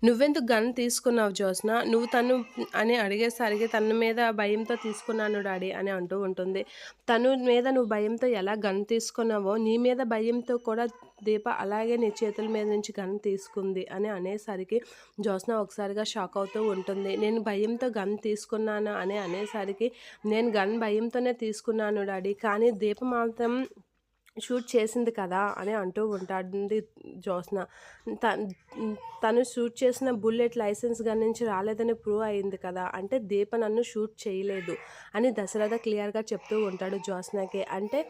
"నువ్వెందుకు గన్ తీసుకున్నావు జ్యోత్స్న? నువ్వు తను" అని అడిగేసరికి "తన మీద భయంతో తీసుకున్నాను డాడీ" అని అంటూ ఉంటుంది. తను మీద నువ్వు భయంతో ఎలా గన్ తీసుకున్నావో, నీ మీద భయంతో కూడా దీప అలాగే నీ చేతుల మీద నుంచి గన్ తీసుకుంది అని అనేసరికి జ్యోత్స్న ఒకసారిగా షాక్ అవుతూ ఉంటుంది. నేను భయంతో గన్ తీసుకున్నాను అని అనేసరికి, "నేను గన్ భయంతోనే తీసుకున్నాను డాడీ. కానీ దీప మాత్రం షూట్ చేసింది కదా" అని అంటూ ఉంటాడండి జ్యోత్స్న. తన్ తను షూట్ చేసిన బుల్లెట్ లైసెన్స్ గన్ నుంచి రాలేదని ప్రూవ్ అయింది కదా! అంటే దీప నన్ను షూట్ చేయలేదు అని దశరథ క్లియర్‌గా చెప్తూ ఉంటాడు జ్యోత్స్నకి. అంటే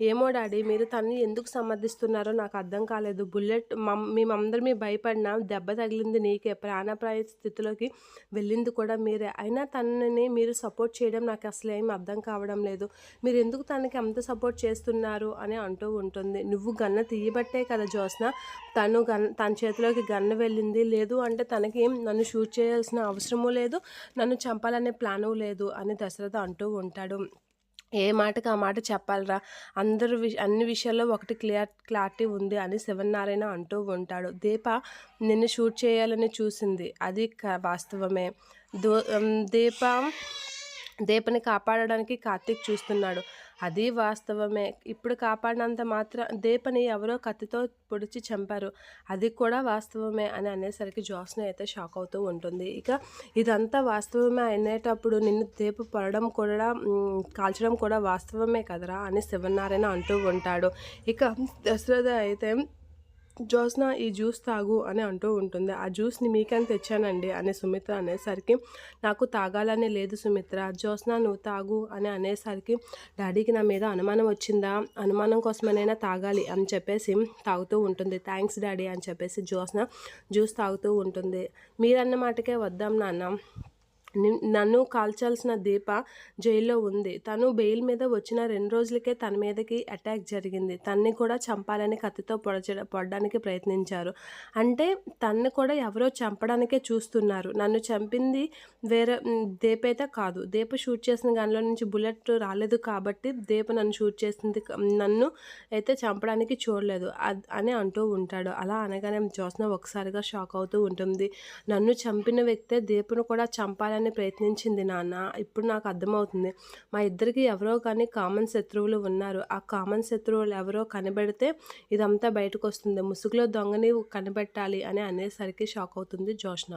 ఏమో డాడీ మీరు తనని ఎందుకు సమర్థిస్తున్నారో నాకు అర్థం కాలేదు. బుల్లెట్ మేమందరమీ భయపడినా దెబ్బ తగిలింది నీకే. ప్రాణాపాయ స్థితిలోకి వెళ్ళింది కూడా మీరే. అయినా తనని మీరు సపోర్ట్ చేయడం నాకు అసలేం అర్థం కావడం లేదు. మీరెందుకు తనకి అంత సపోర్ట్ చేస్తున్నారు అని అంటూ ఉంటుంది. నువ్వు గన్ను తీయబట్టే కదా జ్యోత్స్న తన చేతిలోకి గన్ను వెళ్ళింది. లేదు అంటే తనకి నన్ను షూట్ చేయాల్సిన అవసరమూ లేదు. నన్ను చంపాలనే ప్లాను లేదు అని దశరథ అంటూ ఉంటాడు. ఏ మాటకి ఆ మాట చెప్పాలిరా. అన్ని విషయాల్లో ఒకటి క్లారిటీ ఉంది అని శివనారాయణ అంటూ ఉంటాడు. దీప నిన్ను షూట్ చేయాలని చూసింది. అది వాస్తవమే. దీప దీపని కాపాడడానికి కార్తీక్ చూస్తున్నాడు. అది వాస్తవమే. ఇప్పుడు కాపాడినంత దీపని ఎవరో కత్తితో పొడిచి చంపారు. అది కూడా వాస్తవమే అని అనేసరికి జ్యోత్స్న అయితే షాక్ అవుతూ ఉంటుంది. ఇక ఇదంతా వాస్తవమే అనేటప్పుడు నిన్ను దీప కాల్చడం కూడా వాస్తవమే కదరా అని శివనారాయణ అంటూ ఉంటాడు. ఇక దశరథ అయితే జ్యోత్స్న ఈ జ్యూస్ తాగు అని అంటూ ఉంటుంది. ఆ జ్యూస్ని మీకని తెచ్చానండి అని సుమిత్ర అనేసరికి, నాకు తాగాలని లేదు సుమిత్ర, జ్యోత్స్న నువ్వు తాగు అని అనేసరికి, డాడీకి నా మీద అనుమానం వచ్చిందా, అనుమానం కోసమనైనా తాగాలి అని చెప్పేసి తాగుతూ ఉంటుంది. థ్యాంక్స్ డాడీ అని చెప్పేసి జ్యోత్స్న జ్యూస్ తాగుతూ ఉంటుంది. మీరన్న మాటకే వద్దాం నాన్న, నన్ను కాల్చాల్సిన దీప జైల్లో ఉంది. తను బెయిల్ మీద వచ్చిన 2 రోజులకే తన మీదకి అటాక్ జరిగింది. తన్ని కూడా చంపాలని కత్తితో పొడడానికి ప్రయత్నించారు. అంటే తన్ని కూడా ఎవరో చంపడానికే చూస్తున్నారు. నన్ను చంపింది వేరే దీప అయితే కాదు. దీప షూట్ చేసిన గన్‌లో నుంచి బుల్లెట్ రాలేదు కాబట్టి దీప నన్ను షూట్ చేసింది. నన్ను అయితే చంపడానికి చూడలేదు అని అంటూ ఉంటాడు. అలా అనగానే జ్యోత్స్న ఒకసారిగా షాక్ అవుతూ ఉంటుంది. నన్ను చంపిన వ్యక్తే దీపను కూడా చంపాలని ప్రయత్నించింది నాన్న. ఇప్పుడు నాకు అర్థమవుతుంది. మా ఇద్దరికి ఎవరో కానీ కామన్ శత్రువులు ఉన్నారు. ఆ కామన్ శత్రువులు ఎవరో కనిపెడితే ఇదంతా బయటకొస్తుంది. ముసుగులో దొంగని కనిపెట్టాలి అని అనేసరికి షాక్ అవుతుంది జ్యోత్స్న.